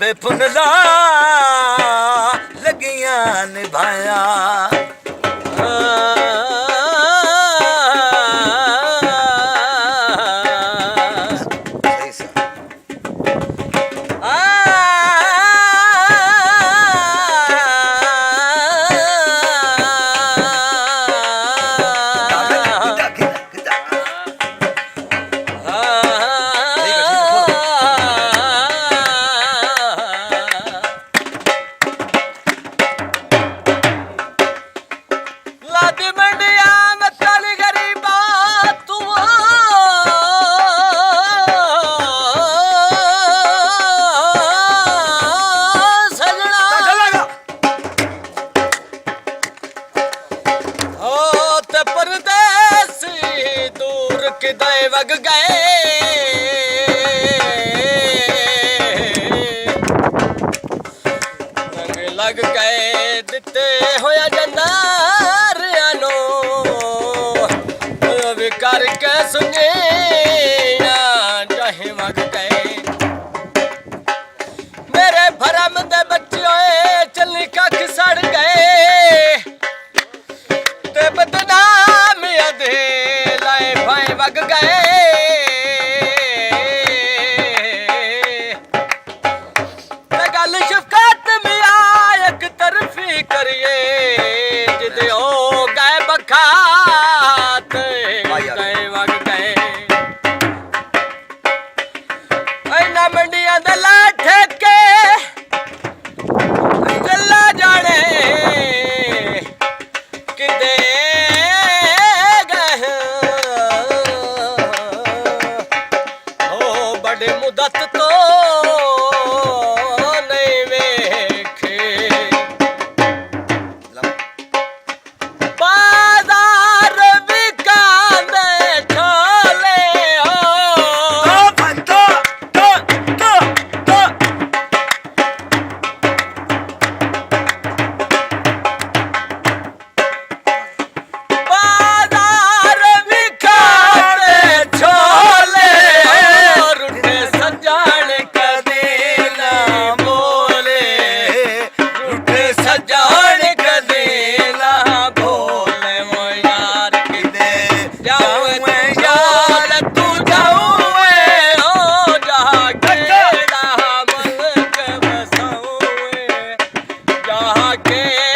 ਵੇ ਪੁੰਨਦਾ ਲੱਗੀਆਂ ਨਿਭਾਇਆ किदे वग गए रंग लग गए दिते होया जंदारियां नो वे करके सुने चाहे वग गए मेरे भरम दे बच्चे चलनी कख सड़ गए ते बदनाम अधे लाए भाई वग गए गल शफकत में एक तरफी करिए जिदे हो गए बखात गए वग गए इन्हां मंडियां दे लाठे के गल्ला जाने किदे बड़े मुदत तो नहीं वेखे बाजार विकांदे छोले बाजार विकांदे छोले के